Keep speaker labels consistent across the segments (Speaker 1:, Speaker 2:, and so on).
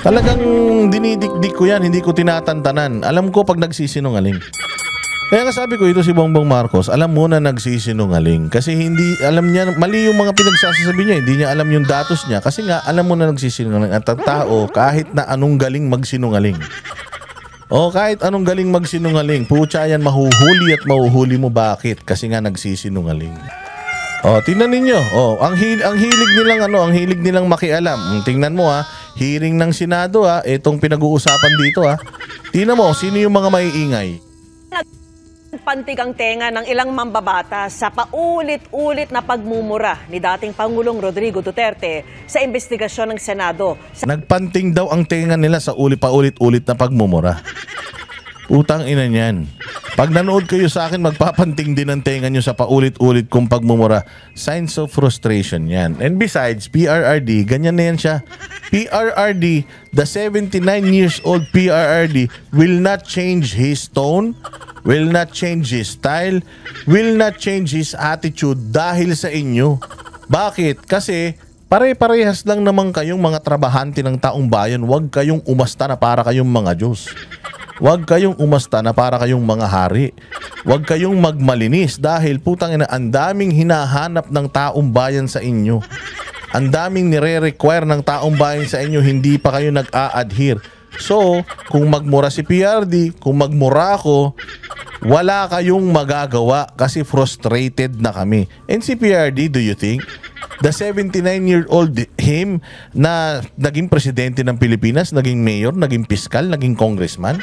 Speaker 1: Talagang dinidikdik ko yan, hindi ko tinatantanan. Alam ko pag nagsisinungaling. Kaya nga sabi ko, ito si Bongbong Marcos, alam mo na nagsisinungaling. Kasi hindi, alam niya, mali yung mga pinagsasabi niya, hindi niya alam yung datos niya. Kasi nga, alam mo na nagsisinungaling. At ang tao, kahit na anong galing magsinungaling. O kahit anong galing magsinungaling, pucha yan, mahuhuli at mahuhuli mo. Bakit? Kasi nga nagsisinungaling. O, tingnan ninyo. O, ang hilig nilang ang hilig nilang makialam. Tingnan mo hearing ng Senado itong pinag-uusapan dito Tingnan mo, sino yung mga maiingay?
Speaker 2: Pantig ang tenga ng ilang mambabata sa paulit-ulit na pagmumura ni dating Pangulong Rodrigo Duterte sa investigasyon ng Senado.
Speaker 1: Nagpanting daw ang tenga nila sa paulit-ulit na pagmumura. Utang ina niyan. Pag nanood kayo sa akin, magpapanting din ang tenga nyo sa paulit-ulit kong pagmumura. Signs of frustration yan. And besides, PRRD, ganyan na yan siya. PRRD, the 79 years old PRRD will not change his tone, will not change his style, will not change his attitude dahil sa inyo. Bakit? Kasi pare-parehas lang naman kayong mga trabahante ng taong bayan. Huwag kayong umasta na para kayong mga Diyos. Huwag kayong umasta na para kayong mga hari. Huwag kayong magmalinis dahil putang ina, ang daming hinahanap ng taong bayan sa inyo. Ang daming nire-require ng taong bayan sa inyo, hindi pa kayo nag-a-adhere. So, kung magmura si PRD, kung magmura ako, wala kayong magagawa kasi frustrated na kami. And si PRD, do you think the 79-year-old him na naging presidente ng Pilipinas, naging mayor, naging piskal, naging congressman?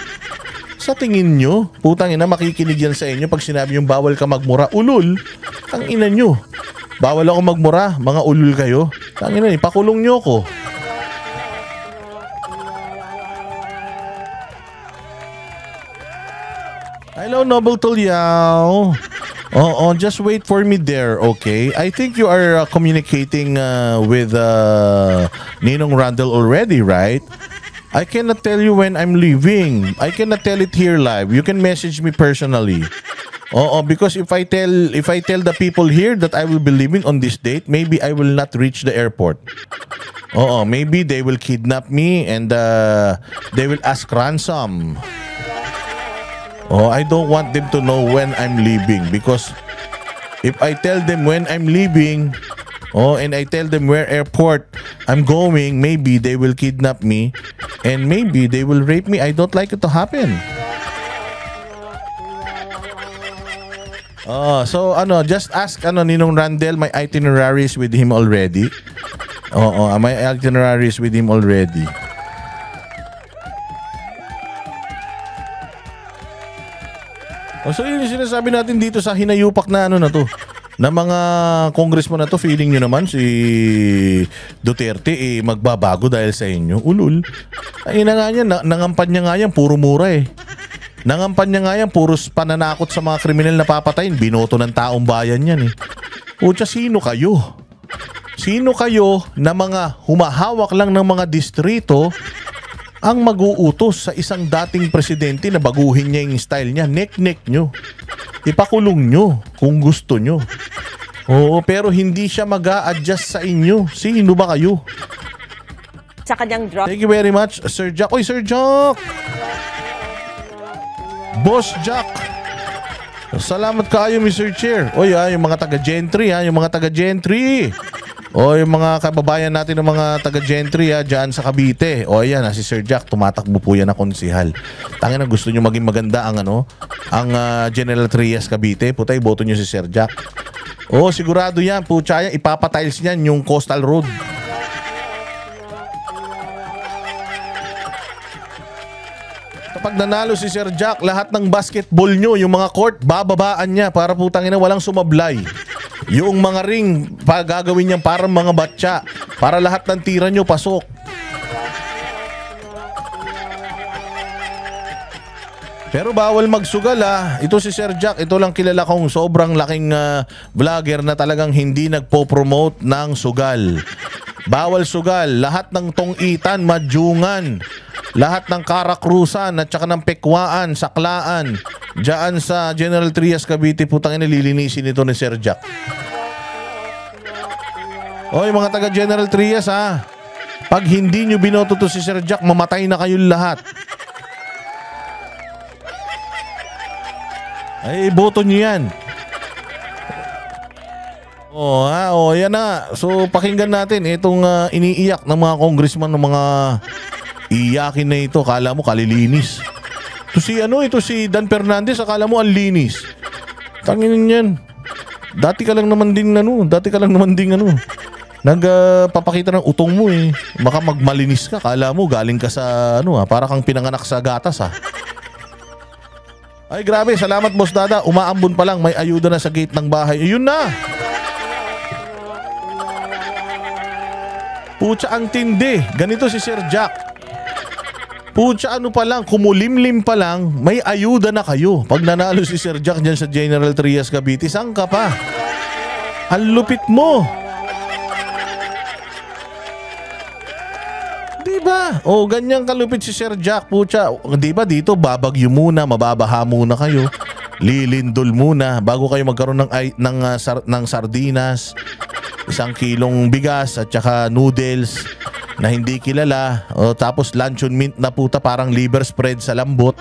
Speaker 1: Sa tingin nyo, putang ina, makikinig yan sa inyo pag sinabi yung bawal ka magmura? Ulul, ang ina nyo. Bawal ako magmura, mga ulul kayo. Ang ina, ipakulong nyo ko. Hello, Noble Tulyao. Just wait for me there, okay? I think you are communicating with Ninong Randall already, right? I cannot tell you when I'm leaving. I cannot tell it here live. You can message me personally. Because if I tell the people here that I will be leaving on this date, maybe I will not reach the airport. Maybe they will kidnap me and they will ask ransom. I don't want them to know when I'm leaving because if I tell them when I'm leaving, and I tell them where airport I'm going, maybe they will kidnap me and maybe they will rape me. I don't like it to happen. So just ask Ninong Randel, my itineraries with him already. My itineraries with him already. So yun yung sinasabi natin dito sa hinayupak na na to, na mga congressman na to. Feeling nyo naman si Duterte magbabago dahil sa inyo. Ulul. Ay na nga yan, nangampan niya nga yan, puro mura Nangampan niya nga yan, puro pananakot sa mga kriminal na papatayin. Binoto ng taong bayan yan Pucha, sino kayo? Sino kayo na mga humahawak lang ng mga distrito ang mag-uutos sa isang dating presidente na baguhin niya yung style niya? Nek-nek nyo. Ipakulong nyo kung gusto nyo. Pero hindi siya mag-a-adjust sa inyo. Sino ba kayo?
Speaker 2: Sa kanyang drop.
Speaker 1: Thank you very much, Sir Jack. Oy, Sir Jack! Boss Jack! Salamat kayo, Mr. Chair. Oy, yung mga taga-gentry, yung mga taga-gentry. Yung mga kababayan natin ng mga taga-gentry dyan sa Cavite. Ayan si Sir Jack, tumatakbo po yan na konsihal. Tangina, gusto nyo maging maganda ang General Trias Cavite. Putay, boto nyo si Sir Jack. Sigurado yan, pucha yan, ipapatiles niyan yung Coastal Road. Kapag nanalo si Sir Jack, lahat ng basketball nyo, yung mga court, bababaan niya para putang ina walang sumablay. Yung mga ring, gagawin niyang parang mga batya para lahat ng tira nyo pasok. Pero bawal magsugal Ito si Sir Jack, ito lang kilala kong sobrang laking vlogger na talagang hindi nagpo-promote ng sugal. Bawal sugal. Lahat ng tongitan, madyungan, lahat ng karakrusan at saka ng pekwaan, saklaan, diyan sa General Trias Cavite, putang ina, lilinisin ito ni Sir Jack. Yung mga taga General Trias Pag hindi nyo binoto to si Sir Jack, mamatay na kayong lahat. Ay, boto nyo yan. Yan na. So, pakinggan natin itong iniiyak ng mga congressman ng mga iyakin na ito. Kala mo kalilinis. Ito si Dan Fernandez, akala mo ang linis. Tanginin yan. Dati ka lang naman ding nagpapakita ng utong mo eh. Baka magmalinis ka, kala mo galing ka sa para kang pinanganak sa gatas ha. Ay grabe, salamat Boss Dada. Umaambon pa lang, may ayuda na sa gate ng bahay. Ayun na. Pucha, ang tindi. Ganito si Sir Jack. Pucha, pa lang, kumulimlim pa lang, may ayuda na kayo. Pag nanalo si Sir Jack dyan sa General Trias Cavite, saan ka pa? Ang lupit mo. Diba? Ganyan kalupit si Sir Jack, pucha. Diba dito, babagyo muna, mababaha muna kayo. Lilindol muna bago kayo magkaroon ng sardinas, 1 kilong bigas at saka noodles na hindi kilala. Tapos luncheon meat na puta, parang liver spread sa lambot.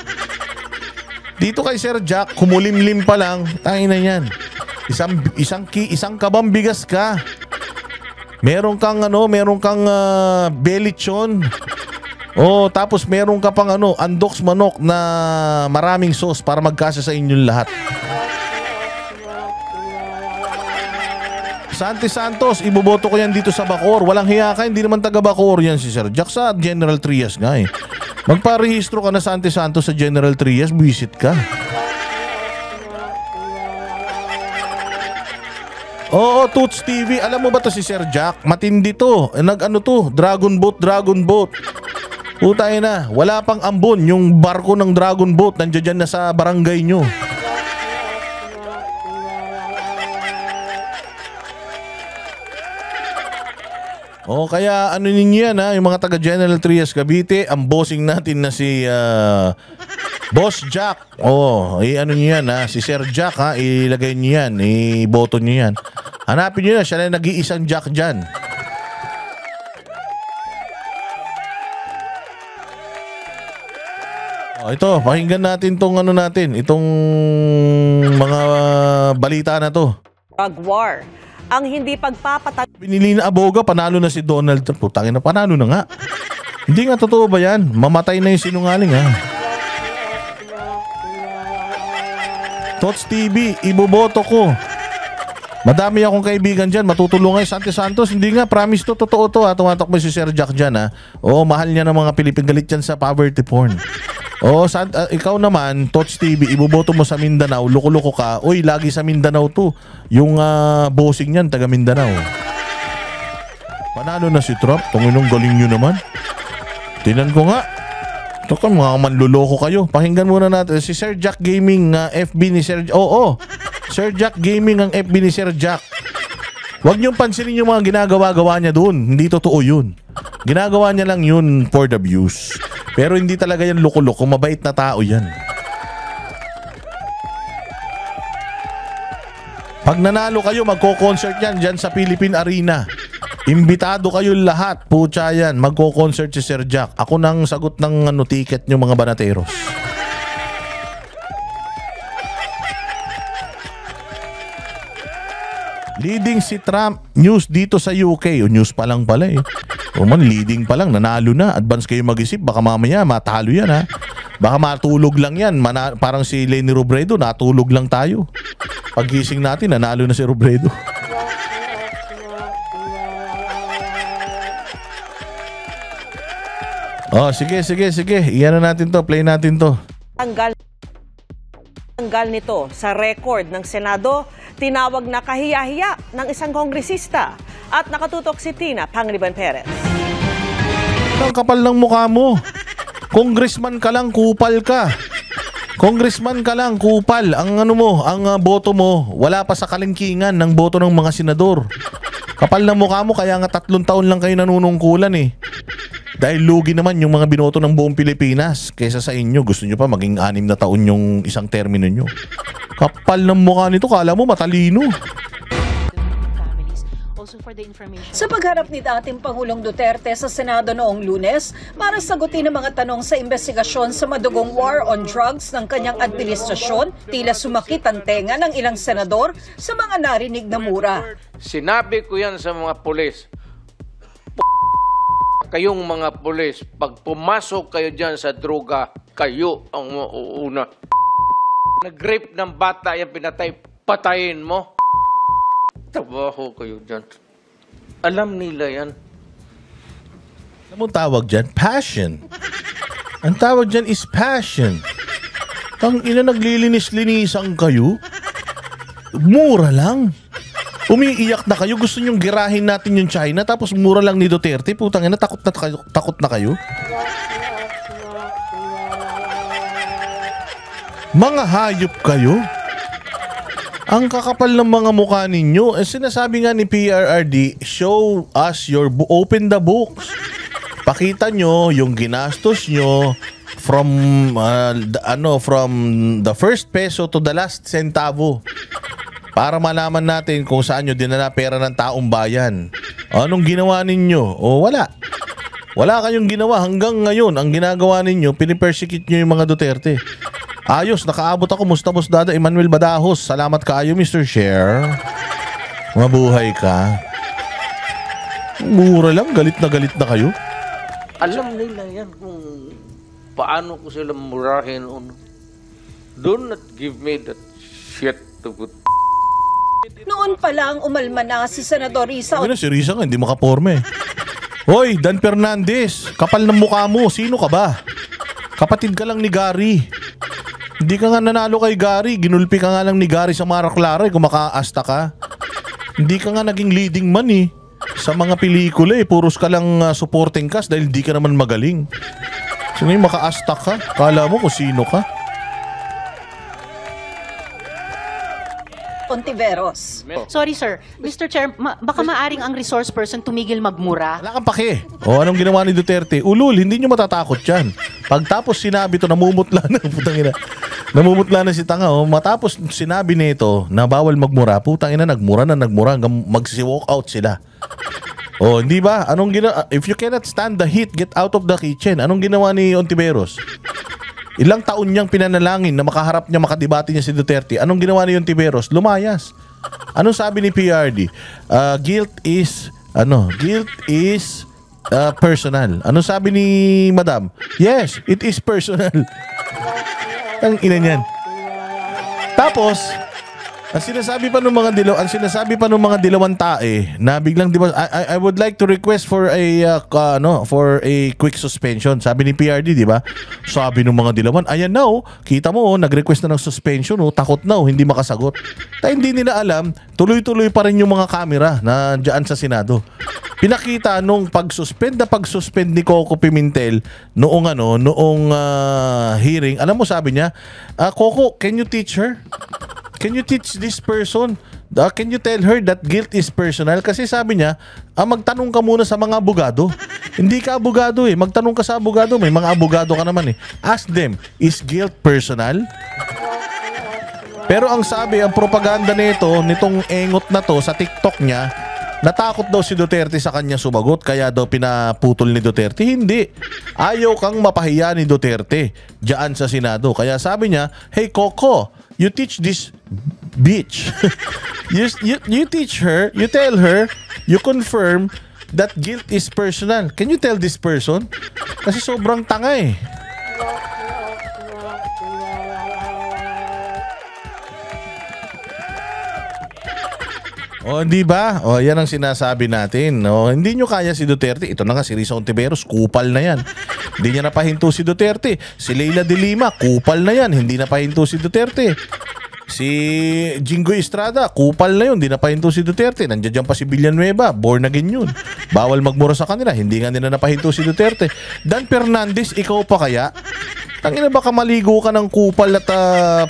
Speaker 1: Dito kay Sir Jack, kumulimlim pa lang, tangin na yan. Isang kabang bigas ka. Meron kang belechon. Tapos meron ka pang andoks manok na maraming sauce para magkasa sa inyong lahat. Santi Santos, iboboto ko yan dito sa Bacoor. Walang hiya ka, hindi naman taga Bacoor yan si Sir Jack, sa General Trias nga eh. Magparehistro ka na Santi Santos sa General Trias, visit ka. Oo, Toots TV, alam mo ba to si Sir Jack? Matindi to. Dragon boat. Putay na, wala pang ambon. Yung barko ng Dragon boat, nandiyan na sa barangay nyo. Kaya ninyo yan ha, yung mga taga General Trias Cavite, ang bossing natin na si Boss Jack. Nyo yan ha, si Sir Jack ha, ilagay nyo yan, iboto nyo yan. Hanapin nyo na, siya na nag-iisang Jack dyan. Ito, pakinggan natin itong itong mga balita na to.
Speaker 2: Drug war. Ang hindi pagpapatag...
Speaker 1: Pinili na aboga, panalo na si Donald Trump. Putangin na, panalo na nga. Hindi nga totoo ba yan? Mamatay na yung sinungaling ha. Tots TV, iboboto ko. Madami akong kaibigan dyan, matutulungan yung Santi Santos. Hindi nga, promise to, totoo to ha. Tumatakbo si Sir Jack dyan ha. Mahal niya ng mga Pilipin, galit dyan sa poverty porn. Ikaw naman, Tots TV, iboboto mo sa Mindanao, loko-loko ka. Lagi sa Mindanao to. Yung bossing niyan, taga Mindanao. Panalo na si Trump. Tunginong galing nyo naman. Tinan ko nga. Ito ka, mga manluloko kayo. Pakinggan muna natin. Si Sir Jack Gaming, FB ni Sir Jack. Sir Jack Gaming ang FB ni Sir Jack. Huwag niyong pansinin yung mga ginagawa-gawa niya doon. Hindi totoo yun. Ginagawa niya lang yun for the views. Pero hindi talaga yan loko-loko. Mabait na tao yan. Pag nanalo kayo, magko-concert yan dyan sa Philippine Arena. Imbitado kayo lahat. Pucha yan. Magko-concert si Sir Jack. Ako nang sagot ng ticket nyo mga banateros. Leading si Trump news dito sa UK. News pa lang pala eh. Leading pa lang, nanalo na. Advance kayo mag-isip, baka mamaya matalo yan ha. Baka matulog lang yan. Parang si Leni Robredo, natulog lang tayo. Paggising natin, nanalo na si Robredo. Sige. Iyan na natin to, play natin to.
Speaker 2: Tanggal nito sa record ng Senado, tinawag na kahiya-hiya ng isang kongresista. At nakatutok si Tina Panganiban Perez.
Speaker 1: Ang kapal ng mukha mo. Congressman ka lang, kupal ka. Congressman ka lang, kupal. Ang boto mo, wala pa sa kalingkingan ng boto ng mga senador. Kapal ng mukha mo, kaya nga 3 taon lang kayo nanunungkulan eh. Dahil lugi naman yung mga binoto ng buong Pilipinas. Kaysa sa inyo, gusto nyo pa maging 6 na taon yung isang termino nyo. Kapal ng mukha nito, kala mo matalino.
Speaker 3: also for the information.
Speaker 4: Sa pagharap ni dating Pangulong Duterte sa Senado noong Lunes para sagutin ang mga tanong sa investigasyon sa madugong war on drugs ng kanyang administrasyon, tila sumakit ang tenga ng ilang senador sa mga narinig na mura.
Speaker 5: Sinabi ko yan sa mga pulis. Kayong mga pulis, pag pumasok kayo dyan sa droga, kayo ang mauuna. Nag-rape ng bata, yan pinatay, patayin mo. Trabaho kayo dyan. Alam nila yan.
Speaker 1: Ano mong tawag dyan? Passion. Ang tawag dyan is passion. Tang ina, naglilinis-linisan kayo? Mura lang. Umiiyak na kayo. Gusto nyong girahin natin yung China tapos mura lang ni Duterte. Putang ina, takot na kayo. Mga hayop kayo. Ang kakapal ng mga mukha ninyo. Sinasabi nga ni PRRD, show us your open the books. Pakita nyo yung ginastos nyo from from the first peso to the last centavo. Para malaman natin kung saan nyo dinala pera ng taong bayan. Anong ginawa ninyo? O wala. Wala kayong ginawa hanggang ngayon. Ang ginagawa ninyo, pinipersecute nyo yung mga Duterte. Ayos, nakaabot ako. Mustabos Dada Emmanuel Badajos. Salamat kaayo, Mr. Share. Mabuhay ka. Mura lang, galit na kayo.
Speaker 5: Alam nila yan kung paano ko sila murahin. Do not give me that shit to put.
Speaker 4: Noon pa lang umalma na si Senador Risa
Speaker 1: Sabi na, si Risa nga, hindi makaporme. Hoy, Dan Fernandez, kapal ng mukha mo. Sino ka ba? Kapatid ka lang ni Gary. Hindi ka nga nanalo kay Gary. Ginulpi ka nga lang ni Gary sa Mara Clara kung makaasta ka. Hindi ka nga naging leading man eh. Sa mga pelikula eh. Puros ka lang supporting cast dahil hindi ka naman magaling. Sino yung makaasta ka? Kala mo kung sino ka?
Speaker 4: Ontiveros.
Speaker 3: Sorry sir, Mr. Chair, baka maaring ang resource person tumigil magmura.
Speaker 1: Wala kang pake. O anong ginawa ni Duterte? Ulul, hindi nyo matatakot yan. Pagtapos sinabi to, namumutla na. Putang ina. Namumutla na si Tanga. O, matapos sinabi nito na bawal magmura, putang ina, nagmura hanggang magsi-walk out sila. O, hindi ba? Anong ginawa? If you cannot stand the heat, get out of the kitchen. Anong ginawa ni Ontiveros? Ilang taon niyang pinanalangin na makaharap niya, makadebate niya si Duterte. Anong ginawa ni Ontiveros? Lumayas. Anong sabi ni PRD? Guilt is personal. Anong sabi ni Madam? Yes, it is personal. Ang ina niyan. Tapos, ang sinasabi pa ng mga dilawang tae na biglang di ba, I would like to request for a quick suspension. Sabi ni PRD, di ba? Sabi ng mga dilawan, ayan na oh, kita mo oh, nag-request na ng suspension oh, takot na oh, hindi makasagot. Tayo hindi nila alam, tuloy-tuloy pa rin yung mga kamera na diyan sa Senado. Pinakita nung pag-suspend ni Coco Pimentel noong hearing. Alam mo sabi niya, Coco, can you teach her? Can you teach this person? Can you tell her that guilt is personal? Kasi sabi niya, magtanong ka muna sa mga abogado. Hindi ka abogado eh. Magtanong ka sa abogado. May mga abogado ka naman eh. Ask them, is guilt personal? Pero ang sabi, ang propaganda nitong engot na to sa TikTok niya, natakot daw si Duterte sa kanya sumagot, kaya daw pinaputol ni Duterte. Hindi. Ayaw kang mapahiya ni Duterte diyan sa Senado. Kaya sabi niya, hey Coco, you teach this bitch. you teach her, you tell her, you confirm that guilt is personal. Can you tell this person? Kasi sobrang tanga eh. O, di ba? O, yan ang sinasabi natin. O, hindi nyo kaya si Duterte. Ito na nga, si Risa Ontiveros, kupal na yan. Hindi niya napahinto si Duterte. Si Leila de Lima, kupal na yan. Hindi napahinto si Duterte. Si Jingo Estrada, kupal na yun. Hindi napahinto si Duterte. Nandiyan pa si Villanueva, born again yun. Bawal magmura sa kanila. Hindi nga nila napahinto si Duterte. Dan Fernandez, ikaw pa kaya? Tangina, baka maligo ka ng kupal at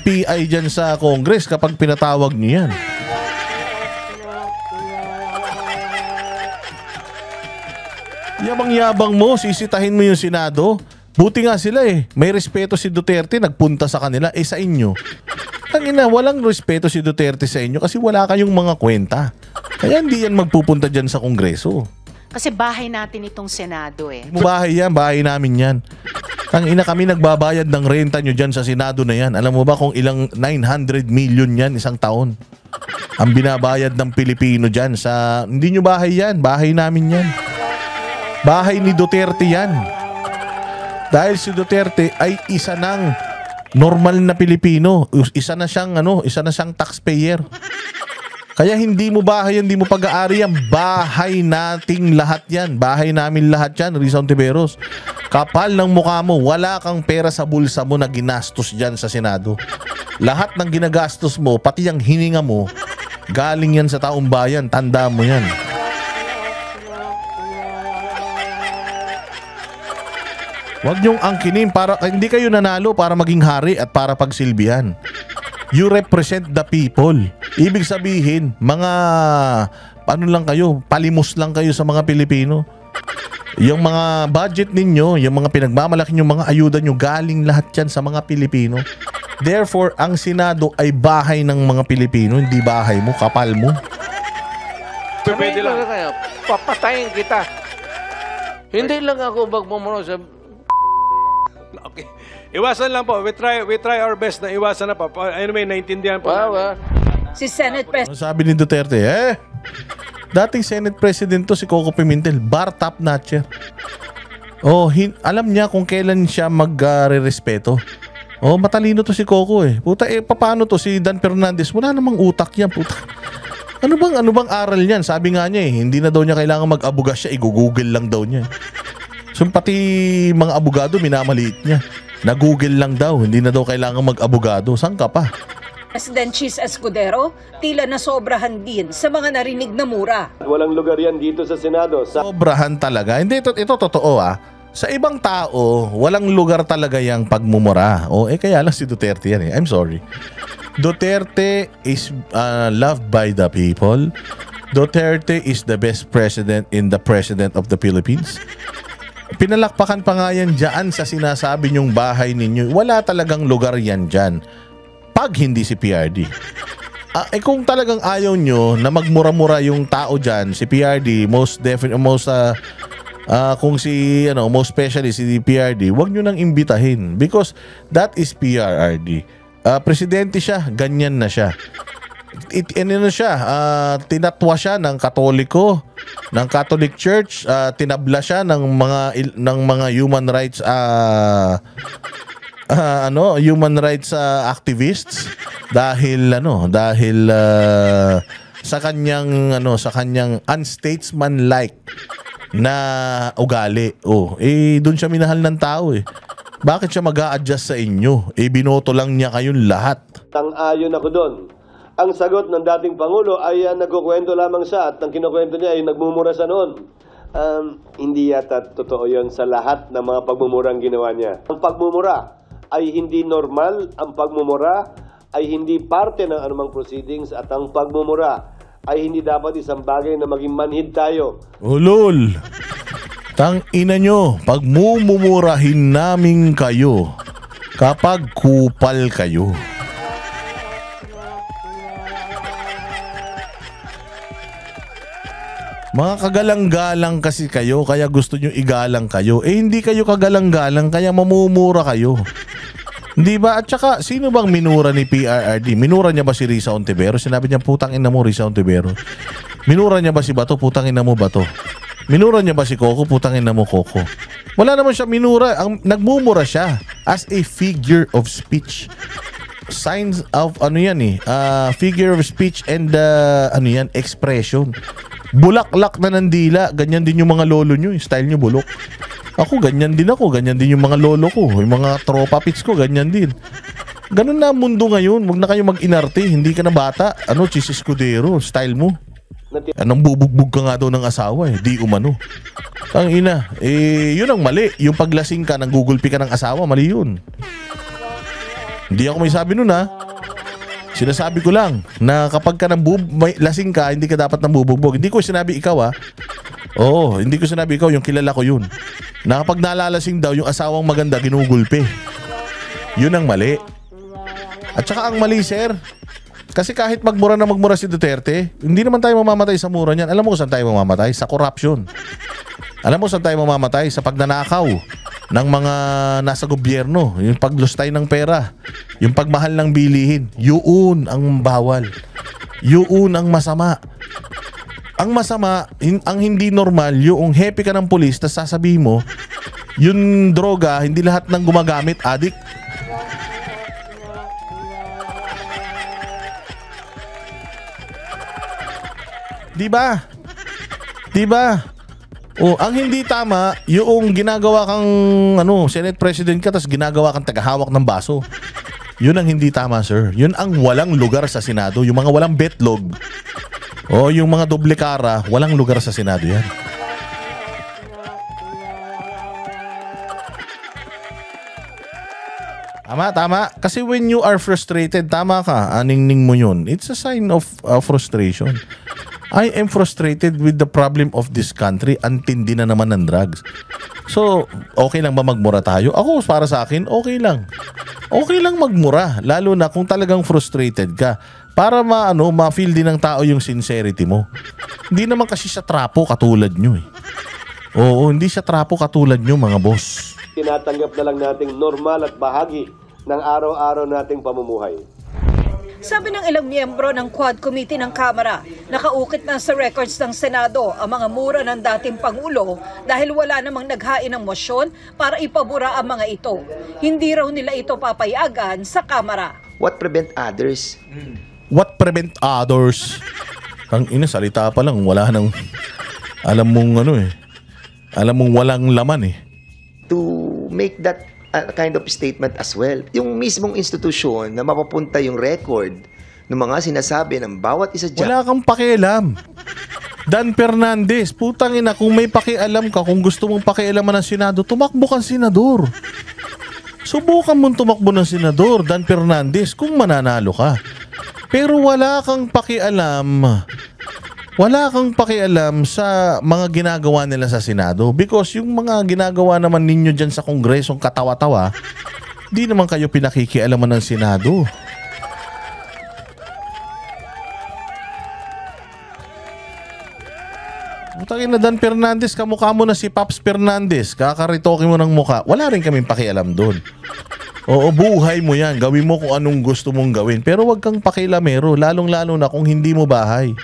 Speaker 1: PI dyan sa Congress kapag pinatawag niyo yan. Yabang-yabang mo, sisitahin mo yung Senado. Buti nga sila eh. May respeto si Duterte, nagpunta sa kanila. Eh sa inyo, tangina, walang respeto si Duterte sa inyo kasi wala kayong mga kwenta. Kaya hindi yan magpupunta dyan sa Kongreso.
Speaker 3: Kasi bahay natin itong Senado eh.
Speaker 1: Bahay yan, bahay namin yan. Ang ina kami nagbabayad ng renta nyo dyan sa Senado na yan. Alam mo ba kung ilang 900 million yan isang taon? Ang binabayad ng Pilipino dyan sa... Hindi nyo bahay yan, bahay namin yan. Bahay ni Duterte yan. Dahil si Duterte ay isa ng normal na Pilipino. Isa na siyang taxpayer. Kaya hindi mo bahay, hindi mo pag-aari yan. Bahay nating lahat yan. Bahay namin lahat yan, Risa Ontiveros. Kapal ng mukha mo, wala kang pera sa bulsa mo na ginastos dyan sa Senado. Lahat ng ginagastos mo, pati yung hininga mo, galing yan sa taong bayan. Tanda mo yan. Huwag niyong angkinin para hindi kayo nanalo para maging hari at para pagsilbihan. You represent the people. Ibig sabihin, mga ano lang kayo, palimos lang kayo sa mga Pilipino. Yung mga budget ninyo, yung mga pinagmamalaki nyo, mga ayuda nyo, galing lahat yan sa mga Pilipino. Therefore, ang Senado ay bahay ng mga Pilipino, hindi bahay mo, kapal mo.
Speaker 5: Pwede lang. Papatayin kita. Hindi lang ako magmumuro sa...
Speaker 6: Okay. Iwasan lang po. We try our best na iwasan na po. Anyway, naintindihan po.
Speaker 4: Si Senate President
Speaker 1: Ano sabi ni Duterte? Dating Senate President to si Coco Pimentel, bar top notcher. Alam niya kung kailan siya magre-respeto. Matalino to si Coco eh. Puta, paano to si Dan Fernandez? Wala namang utak yan, puta. Ano bang aral niyan? Sabi nga niya hindi na daw niya kailangan mag-abuga siya, i-google lang daw niya. So pati mga abogado minamaliit niya. Na-google lang daw, hindi na daw kailangan mag-abogado. Saan ka pa?
Speaker 4: Chis Escudero, tila nasobrahan din sa mga narinig na mura.
Speaker 7: Walang lugar yan dito sa Senado.
Speaker 1: Sobrahan talaga. Hindi, ito totoo Sa ibang tao, walang lugar talaga yung pagmumura. Kaya lang si Duterte yan I'm sorry. Duterte is loved by the people. Duterte is the best president in the president of the Philippines. Pinalakpakan pa nga yan dyan sa sinasabi nyong bahay ninyo. Wala talagang lugar yan dyan pag hindi si PRD. Kung talagang ayaw nyo na magmura-mura yung tao dyan, si PRD, most especially si PRD, wag nyo nang imbitahin because that is PRRD. Presidente siya, ganyan na siya. Tinatwa siya ng Katoliko, ng Catholic Church, tinabla siya ng mga human rights human rights activists dahil sa kanyang unstatesmanlike na ugali. Doon siya minahal ng tao Bakit siya mag-a-adjust sa inyo? Binoto lang niya kayong lahat.
Speaker 7: Tang-ayon ako doon. Ang sagot ng dating Pangulo ay nagkukwento lamang siya at ang kinukwento niya ay nagmumura sa noon. Hindi yata totoo yon sa lahat ng mga pagmumurang ginawa niya. Ang pagmumura ay hindi normal, ang pagmumura ay hindi parte ng anumang proceedings at ang pagmumura ay hindi dapat isang bagay na maging manhid tayo.
Speaker 1: Ulol! Tang ina nyo, pagmumurahin namin kayo kapag kupal kayo. Mga kagalang-galang kasi kayo, kaya gusto nyo igalang kayo. Hindi kayo kagalang-galang, kaya mamumura kayo. Di ba? At saka, sino bang minura ni PRRD? Minura niya ba si Risa Ontiveros? Sinabi niya, putang ina mo, Risa Ontiveros. Minura niya ba si Bato? Putang ina mo, Bato. Minura niya ba si Coco? Putang ina mo, Coco. Wala naman siya minura. Nagmumura siya as a figure of speech. Signs of, figure of speech and, expression. Bulaklak na ng dila. Ganyan din yung mga lolo nyo. Style nyo bulok. Ako, ganyan din ako. Ganyan din yung mga lolo ko. Yung mga tropa pits ko, ganyan din. Ganun na mundo ngayon. Huwag na kayo mag-inarte. Hindi ka na bata. Chis Escudero. Style mo. Anong bubugbog ka nga daw ng asawa Di umano. Ang ina. Yun ang mali. Yung paglasing ka, nang gugulpi ka ng asawa, mali yun. Hindi ako may sabi nun Sinasabi ko lang na kapag ka lasing ka, hindi ka dapat nang bubugbog. Hindi ko sinabi ikaw hindi ko sinabi ikaw, yung kilala ko yun. Na kapag nalalasing daw, yung asawang maganda, ginugulpi. Yun ang mali. At saka ang mali, sir, Kasi kahit magmura na magmura si Duterte, hindi naman tayo mamamatay sa mura niyan. Alam mo kung saan tayo mamamatay? Sa corruption. Alam mo saan tayo mamamatay? Sa pagnanakaw ng mga nasa gobyerno. Yung paglustay ng pera. Yung pagmahal ng bilihin. Yun ang bawal. Yun ang masama. Ang masama, ang hindi normal, yung happy ka ng pulis, tas sasabihin mo, yung droga, hindi lahat ng gumagamit, addict. Diba? Diba? O, ang hindi tama, yung ginagawa kang Senate President ka, tas ginagawa kang tagahawak ng baso. Yun ang hindi tama, sir. Yun ang walang lugar sa Senado. Yung mga walang betlog, o yung mga doble kara, walang lugar sa Senado yan. Tama. Kasi when you are frustrated, tama ka, aningning mo yun. It's a sign of frustration. I am frustrated with the problem of this country. Antindi na naman ng drugs. So, okay lang ba magmura tayo? Ako, para sa akin, okay lang. Okay lang magmura. Lalo na kung talagang frustrated ka. Para ma-feel din ng tao yung sincerity mo. Hindi naman kasi siya trapo katulad nyo eh. Oo, hindi siya trapo katulad nyo mga boss.
Speaker 7: Tinatanggap na lang nating normal at bahagi ng araw-araw nating pamumuhay.
Speaker 4: Sabi ng ilang miyembro ng Quad Committee ng Kamara, nakaukit na sa records ng Senado ang mga mura ng dating Pangulo dahil wala namang naghain ng motion para ipabura ang mga ito. Hindi raw nila ito papayagan sa Kamara.
Speaker 8: What prevent others?
Speaker 1: What prevent others? Ang salita pa lang, wala nang alam mong walang laman eh.
Speaker 8: To make that kind of statement as well. Yung mismong institusyon na mapapunta yung record ng mga sinasabi ng bawat isa dyan.
Speaker 1: Wala kang pakialam. Dan Fernandez, putang ina, kung may pakialam ka, kung gusto mong pakialaman ng Senado, tumakbo kang senador. Subukan mong tumakbo ng senador, Dan Fernandez, kung mananalo ka. Pero wala kang pakialam. Wala kang pakialam sa mga ginagawa nila sa Senado because yung mga ginagawa naman ninyo dyan sa Kongresong katawa-tawa, di naman kayo pinakikialaman ng Senado. Putangin na Dan Fernandez, kamukha mo na si Paps Fernandez, kakaritoke mo ng mukha. Wala rin kaming pakialam doon. Oo, buhay mo yan. Gawin mo kung anong gusto mong gawin. Pero wag kang pakialamero, lalong-lalo na kung hindi mo bahay.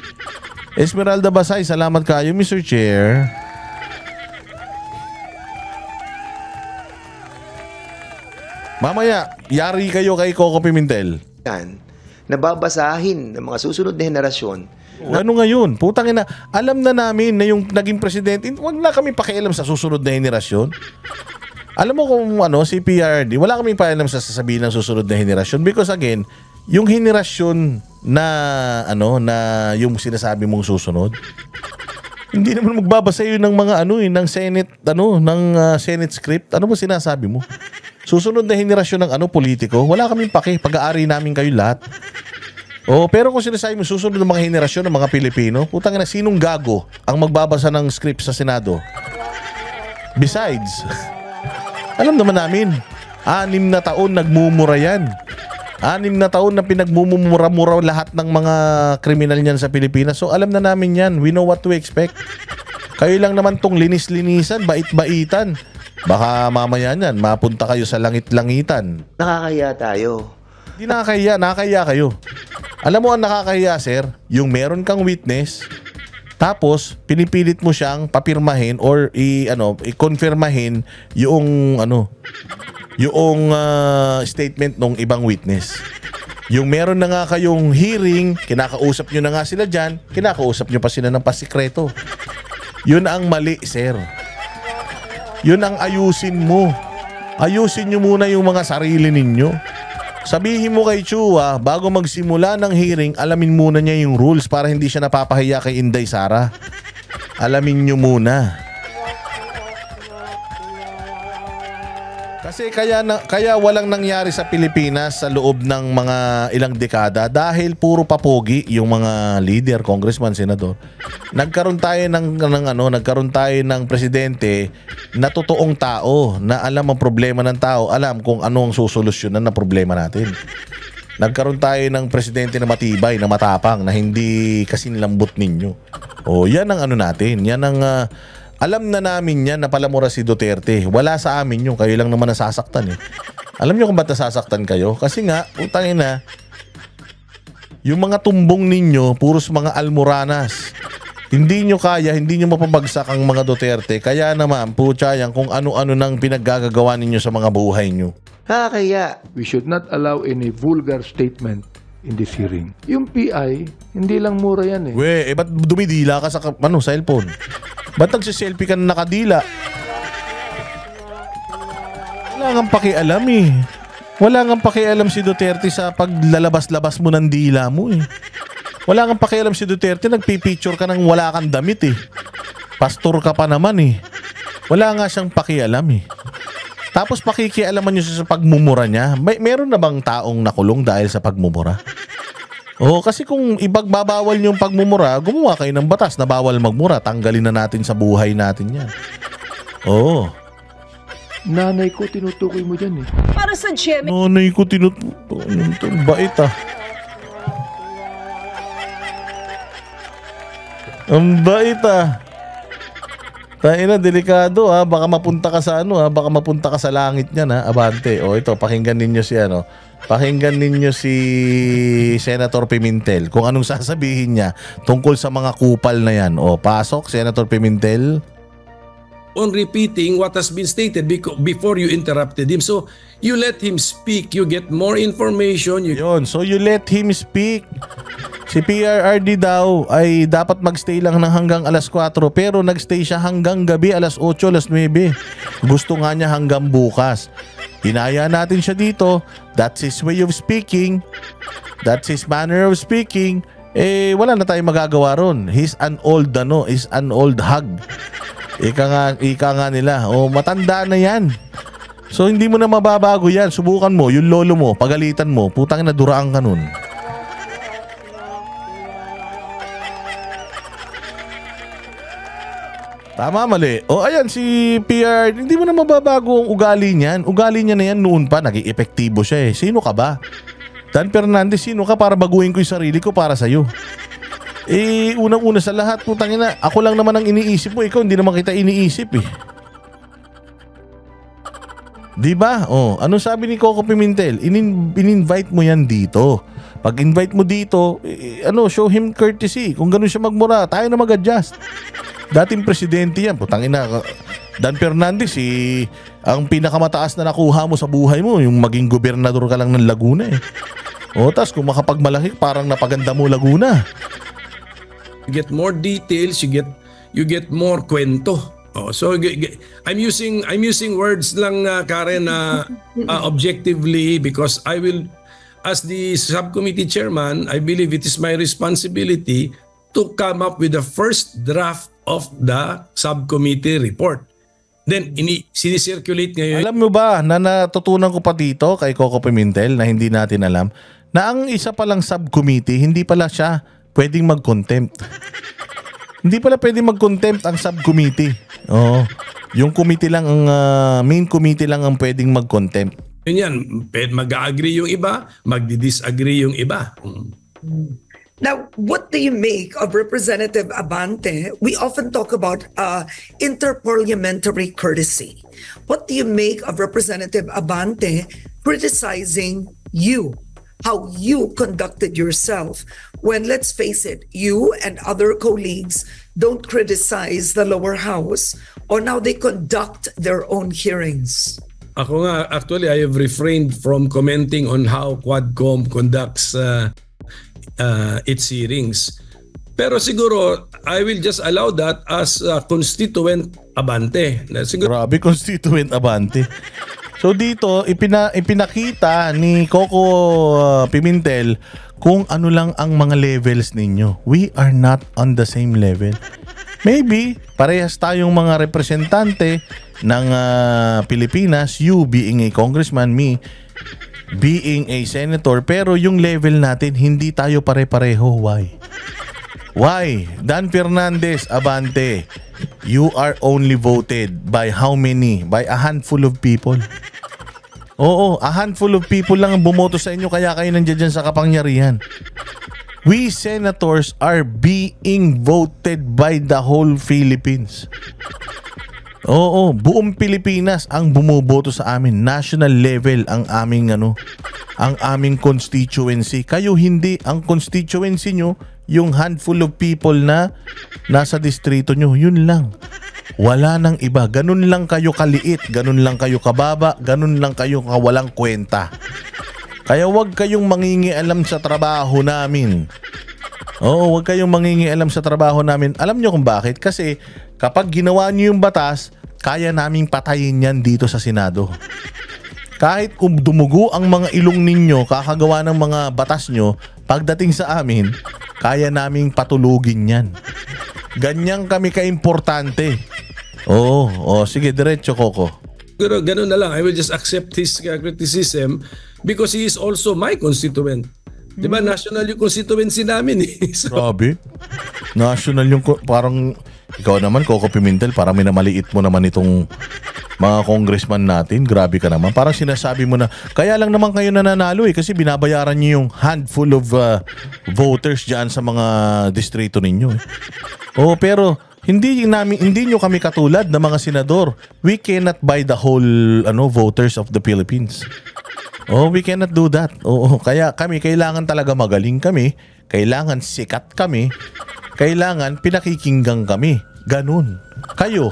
Speaker 1: Esmeralda Basay, salamat kayo, Mr. Chair. Mamaya, yari kayo kay Coco Pimentel.
Speaker 8: Nababasahin ng mga susunod na henerasyon.
Speaker 1: Ano ngayon? Putang ina, alam na namin na yung naging presidente, wag na kami pakialam sa susunod na henerasyon. Alam mo kung si PRD, wala kaming pakialam sa sasabihin ng susunod na henerasyon because again, yung henerasyon na na yung sinasabi mong susunod, hindi naman magbabasa yun ng mga ng Senate ng Senate script. Ano ba sinasabi mo? Susunod na henerasyon ng politiko, wala kaming paki, pag-aari namin kayo lahat. Pero kung sinasabi mo susunod ng mga henerasyon ng mga Pilipino, putang ina, sinong gago ang magbabasa ng script sa Senado? Besides, alam naman namin, 6 na taon nagmumura yan. 6 na taon na pinagmumura-mura lahat ng mga kriminal niyan sa Pilipinas. So alam na namin yan. We know what to expect. Kayo lang naman tong linis-linisan, bait-baitan. Baka mamaya niyan, mapunta kayo sa langit-langitan.
Speaker 8: Nakakahiya tayo.
Speaker 1: Hindi nakakahiya kayo. Alam mo ang nakakahiya, sir? Yung meron kang witness, tapos pinipilit mo siyang papirmahin or i-confirmahin yung statement ng ibang witness. Yung meron na nga kayong hearing, kinakausap nyo na nga sila dyan, kinakausap nyo pa sila ng pasikreto. Yun ang mali, sir. Yun ang ayusin mo. Ayusin nyo muna yung mga sarili ninyo. Sabihin mo kay Chua, bago magsimula ng hearing, alamin muna niya yung rules para hindi siya napapahiya kay Inday Sara. Alamin nyo muna. Kasi kaya walang nangyari sa Pilipinas sa loob ng mga ilang dekada dahil puro papogi yung mga leader, congressman, senador. Nagkaroon tayo ng presidente na totoong tao, na alam ang problema ng tao, alam kung ano ang susolusyonan ng problema natin. Nagkaroon tayo ng presidente na matibay, na matapang, na hindi kasing lambot ninyo. O, yan ang ano natin. Yan ang, alam na namin yan na palamura si Duterte. Wala sa amin yung kayo lang naman nasasaktan eh. Alam nyo kung ba't nasasaktan kayo? Kasi nga, utangin na, yung mga tumbong ninyo, puros mga almoranas. Hindi nyo kaya, hindi nyo mapabagsak ang mga Duterte. Kaya naman, putya yan, kung ano-ano nang pinaggagawa ninyo sa mga buhay nyo.
Speaker 8: Kaya,
Speaker 9: We should not allow any vulgar statement in this hearing. Yung PI, hindi lang mura yan eh.
Speaker 1: We, ba't dumidila ka sa cellphone? Ba't nagsiselfie ka na nakadila? Wala nga pakialam eh. Wala nga pakialam si Duterte sa paglalabas-labas mo ng dila mo eh. Wala nga pakialam si Duterte, nagpipicture ka nang wala kang damit eh. Pastor ka pa naman eh. Wala nga siyang pakialam eh. Tapos pakikialaman nyo sa pagmumura niya. Meron na bang taong nakulong dahil sa pagmumura? Oo, kasi kung ibagbabawal nyo yung pagmumura, gumawa kayo ng batas na bawal magmura. Tanggalin na natin sa buhay natin yan. Oo.
Speaker 9: Nanay ko, tinutukoy mo dyan eh.
Speaker 4: Para sa GMA
Speaker 1: Nanay ko tinutukoy. Bait ah. Ang bait ah. Tayo na, delikado ha. Baka mapunta ka sa ano ha. Baka mapunta ka sa langit niyan ha. Abante. O ito, pakinggan ninyo si ano. Pakinggan ninyo si Senator Pimentel. Kung anong sasabihin niya tungkol sa mga kupal na yan. O, pasok, Senator Pimentel.
Speaker 10: On repeating what has been stated before you interrupted him. So, you let him speak. You get more information.
Speaker 1: Yun, so you let him speak. Si PRRD daw ay dapat magstay lang ng hanggang alas 4 pero nagstay siya hanggang gabi alas 8, alas 9. Gusto nga niya hanggang bukas. Inaya natin siya dito. That's his way of speaking. That's his manner of speaking. Eh, wala na tayong magagawa ron. He's an old hag. Ika nga nila. O, matanda na yan. So, hindi mo na mababago yan. Subukan mo, yung lolo mo, pagalitan mo, putang na duraan ka nun. Tama, mali. O ayan, si PR, hindi mo na mababago ang ugali niyan. Ugali niya na yan noon pa, naging epektibo siya eh. Sino ka ba? Dan Fernandez, sino ka para baguhin ko yung sarili ko para sa'yo? Eh, unang-una sa lahat, putang ina, ako lang naman ang iniisip mo, ikaw hindi naman kita iniisip eh. Diba? O, ano sabi ni Coco Pimentel? In-invite mo yan dito. Pag invite mo dito, show him courtesy. Kung ganun siya magmura, tayo na mag-adjust. Dating presidente yan, putang ina. Dan Fernandez, ang pinakamataas na nakuha mo sa buhay mo, yung maging gobernador ka lang ng Laguna eh. O, tas kung makapagmalaki, parang napaganda mo Laguna.
Speaker 10: You get more details, you get more kwento. Oh, so I'm using words lang Karen objectively because I will, as the subcommittee chairman, I believe it is my responsibility to come up with the first draft of the subcommittee report. Then sinicirculate ngayon.
Speaker 1: Alam mo ba na natutunan ko pa dito kay Coco Pimentel na hindi natin alam na ang isa palang subcommittee hindi pala siya pwedeng mag-contempt. Hindi pala pwedeng mag-contempt ang subcommittee. Oo. Yung committee lang ang main committee lang ang pwedeng mag-contempt.
Speaker 10: Yun yan, mag-agree yung iba, mag-disagree yung iba.
Speaker 11: Now, what do you make of Representative Abante? We often talk about interparliamentary courtesy. What do you make of Representative Abante criticizing you, how you conducted yourself when, let's face it, you and other colleagues don't criticize the lower house on how they conduct their own hearings?
Speaker 10: Ako nga, actually, I have refrained from commenting on how Quadcom conducts its hearings. Pero siguro, I will just allow that as Constituent Abante. Siguro,
Speaker 1: Grabe, Constituent Abante. So dito, ipinakita ni Coco Pimentel kung ano lang ang mga levels ninyo. We are not on the same level. Maybe, parehas tayong mga representante ng Pilipinas, you being a congressman, me being a senator, pero yung level natin, hindi tayo pare-pareho. Why? Why? Dan Fernandez, Abante, you are only voted by how many? By a handful of people. Oo, a handful of people lang ang bumoto sa inyo kaya kayo nandiyan dyan sa kapangyarihan. We senators are being voted by the whole Philippines. Oo, buong Pilipinas ang bumuboto sa amin. National level ang aming ang aming constituency. Kayo hindi, ang constituency nyo, yung handful of people na nasa distrito nyo, yun lang. Wala nang iba. Ganun lang kayo kaliit, ganun lang kayo kababa, ganun lang kayo kawalang kwenta. Kaya wag kayong mangingialam sa trabaho namin. Oo, wag kayong mangingialam sa trabaho namin. Alam nyo kung bakit? Kasi kapag ginawa nyo yung batas, kaya naming patayin yan dito sa Senado. Kahit kung dumugo ang mga ilong ninyo, kakagawa ng mga batas nyo, pagdating sa amin, kaya naming patulugin yan. Ganyan kami kaimportante. Oo, sige, diretso, Coco.
Speaker 10: Pero ganun na lang. I will just accept his criticism because he is also my constituent. Di ba? National yung constituency namin eh. So,
Speaker 1: Grabe. National yung parang ikaw naman, Coco Pimentel, parang minamaliit mo naman itong mga congressman natin. Grabe ka naman. Parang sinasabi mo na, kaya lang naman kayo nananalo eh kasi binabayaran niyo yung handful of voters dyan sa mga distrito ninyo eh. Oh, pero hindi nyo kami katulad ng mga senador. We cannot buy the whole voters of the Philippines. Oh, we cannot do that. Oo, kaya kami kailangan talaga magaling kami, kailangan sikat kami, kailangan pinakikinggan kami. Ganun. Kayo,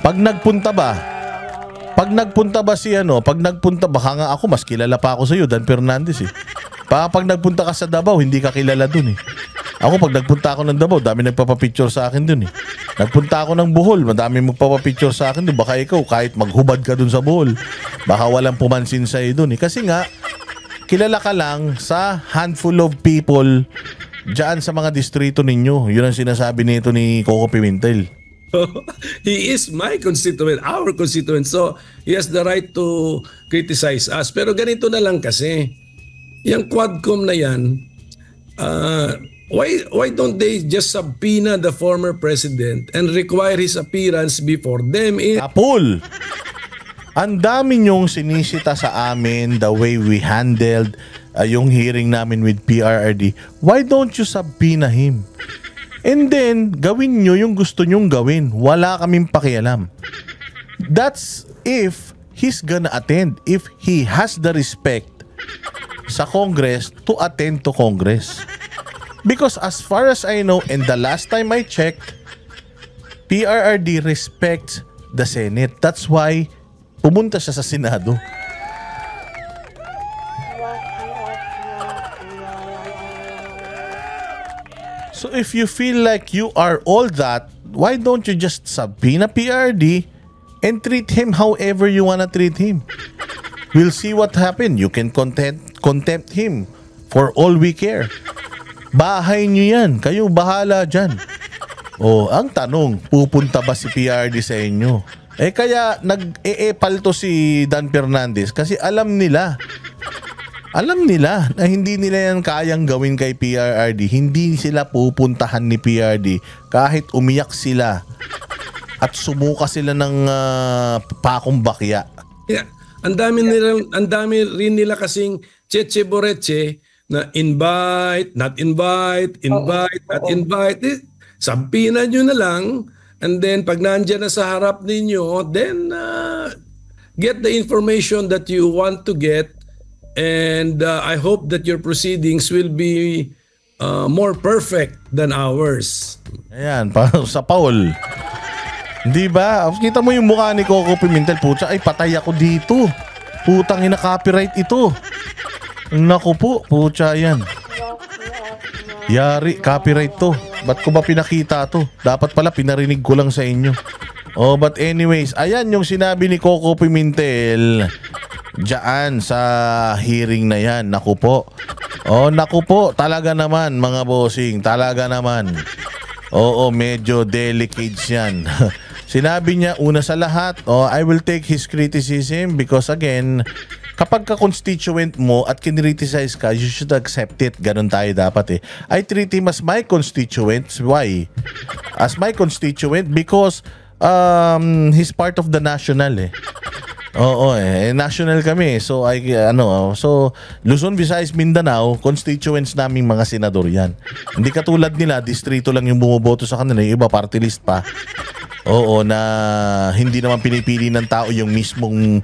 Speaker 1: Pag nagpunta ba baka nga ako mas kilala pa ako sa iyo Dan Fernandez eh. Pag nagpunta ka sa Davao, hindi ka kilala dun eh. Ako pag nagpunta ako ng Davao, dami nagpapapicture sa akin dun eh. Nagpunta ako ng Bohol, madami magpapapicture sa akin dun. Baka ikaw, kahit maghubad ka dun sa Bohol, baka walang pumansin sa'yo dun eh. Kasi nga, kilala ka lang sa handful of people dyan sa mga distrito ninyo. Yun ang sinasabi nito ni Coco Pimentel.
Speaker 10: he is my constituent, our constituent. So, he has the right to criticize us. Pero ganito na lang kasi, yung Quadcom na yan, why don't they just subpoena the former president and require his appearance before them?
Speaker 1: Kapul! Ang dami nyong sinisita sa amin the way we handled yung hearing namin with PRRD. Why don't you subpoena him? And then, gawin nyo yung gusto nyong gawin. Wala kaming pakialam. That's if he's gonna attend. If he has the respect sa Congress to attend to Congress. Because as far as I know, and the last time I checked, PRRD respects the Senate. That's why pumunta siya sa Senado. So if you feel like you are all that, why don't you just subpoena PRRD and treat him however you wanna treat him? We'll see what happened. You can contempt him for all we care. Bahay nyo yan. Kayo bahala dyan. Oh, ang tanong, pupunta ba si PRRD sa inyo? Eh kaya nag-eepal to si Dan Fernandez kasi alam nila na hindi nila yan kayang gawin kay PRRD. Hindi sila pupuntahan ni PRRD kahit umiyak sila at sumuka sila ng pakong bakya.
Speaker 10: Yeah. Ang dami rin nila kasing cheche boreche na invite, not invite, not invite. Sabihin nyo na lang and then pag nandyan na sa harap ninyo, then get the information that you want to get and I hope that your proceedings will be more perfect than ours.
Speaker 1: Ayan, sa Paul. Di ba? Kita mo yung mukha ni Coco Pimentel, putya, ay patay ako dito. Putang ina, copyright ito. Naku po, putya yan. Yari, copyright to. Ba't ko ba pinakita to? Dapat pala pinarinig ko lang sa inyo. Oh, but anyways, ayan yung sinabi ni Coco Pimentel diyan sa hearing na yan. Naku po. Oh, naku po, talaga naman mga bossing, talaga naman. Oo, medyo delicate yan. Sinabi niya, una sa lahat, I will take his criticism because again, kapag ka-constituent mo at kinriticize ka, you should accept it. Ganon tayo dapat eh. I treat him as my constituent. Why? As my constituent because he's part of the national eh. Oo national kami. So Luzon, Visayas, Mindanao, constituents naming mga senador yan. Hindi katulad nila, distrito lang yung bumoboto sa kanila, yung iba party list pa. Oo, na hindi naman pinipili ng tao yung mismong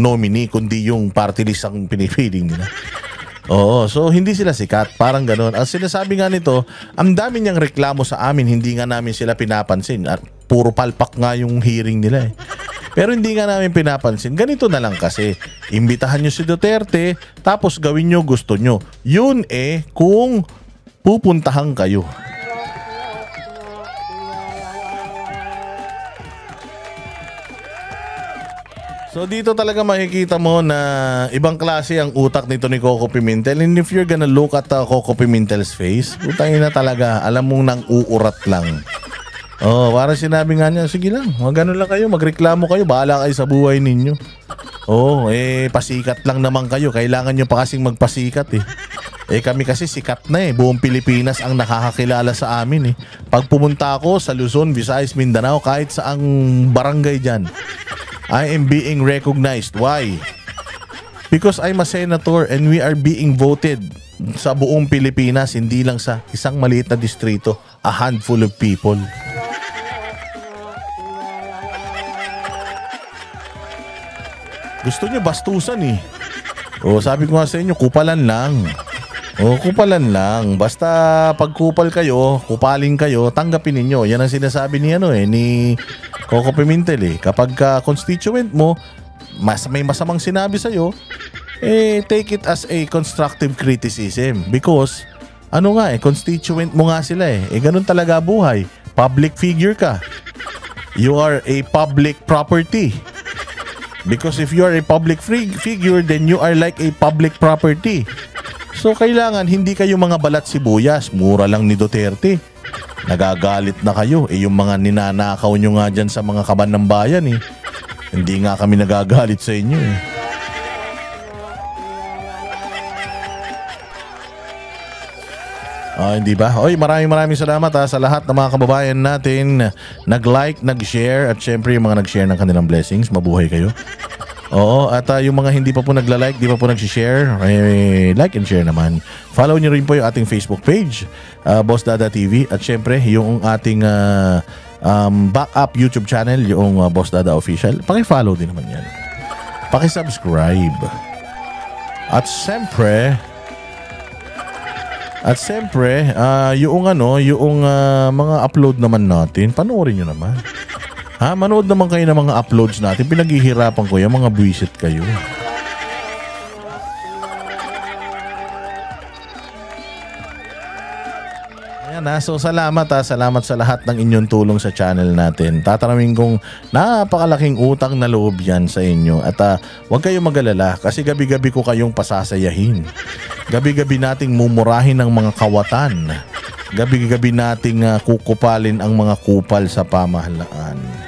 Speaker 1: nominee, kundi yung party list ang pinipili nila. Oo, so hindi sila sikat, parang ganoon. Ang sinasabi nga nito, ang dami niyang reklamo sa amin, hindi nga namin sila pinapansin. Puro palpak nga yung hearing nila eh. Pero hindi nga namin pinapansin. Ganito na lang kasi, imbitahan nyo si Duterte, tapos gawin nyo gusto nyo. Yun kung pupuntahan kayo. So dito talaga makikita mo na ibang klase ang utak nito ni Coco Pimentel. And if you're gonna look at Coco Pimentel's face, putangin na talaga, alam mong nang uurat lang. Oh, parang sinabi nga niya, sige lang, magano lang kayo, magreklamo kayo, bahala kayo sa buhay ninyo. Oh, pasikat lang naman kayo, kailangan nyo pa kasing magpasikat eh. Kami kasi sikat na buong Pilipinas ang nakakakilala sa amin eh. Pag pumunta ako sa Luzon, Visayas, Mindanao, kahit saang barangay dyan, I am being recognized. Why? Because I'm a senator and we are being voted sa buong Pilipinas, hindi lang sa isang maliit na distrito, a handful of people. Gusto niyo bastusan eh. Sabi ko nga sa inyo, kupalan lang. Kupalan lang. Basta pag kupal kayo, kupalin kayo, tanggapin ninyo. Yan ang sinasabi ni ni Coco Pimentel eh. Kapag constituent mo, may masamang sinabi sa'yo, take it as a constructive criticism. Because, constituent mo nga sila eh. Ganun talaga buhay. Public figure ka. You are a public property. Because if you are a public figure, then you are like a public property. So kailangan hindi kayo mga balat sibuyas. Mura lang ni Duterte. Nagagalit na kayo. Yung mga ninanakaw nyo nga dyan sa mga kaban ng bayan eh. Hindi nga kami nagagalit sa inyo eh. Hindi ba? Maraming salamat sa lahat ng mga kababayan natin nag-like, nag-share at syempre yung mga nag-share ng kanilang blessings. Mabuhay kayo. At yung mga hindi pa po nagla-like, di pa po nag-share, like and share naman. Follow nyo rin po yung ating Facebook page, Boss Dada TV, at syempre yung ating backup YouTube channel, yung Boss Dada Official. Paki-follow din naman yan. Paki-subscribe. At siyempre, yung mga upload naman natin, panoorin nyo naman. Manood naman kayo ng mga uploads natin. Pinaghihirapan ko yan, mga buwisit kayo. Ayan so salamat salamat sa lahat ng inyong tulong sa channel natin. Tataramin kong napakalaking utang na loob yan sa inyo. At huwag kayong mag-alala kasi gabi-gabi ko kayong pasasayahin. Gabi-gabi nating mumurahin ang mga kawatan. Gabi-gabi nating kukupalin ang mga kupal sa pamahalaan.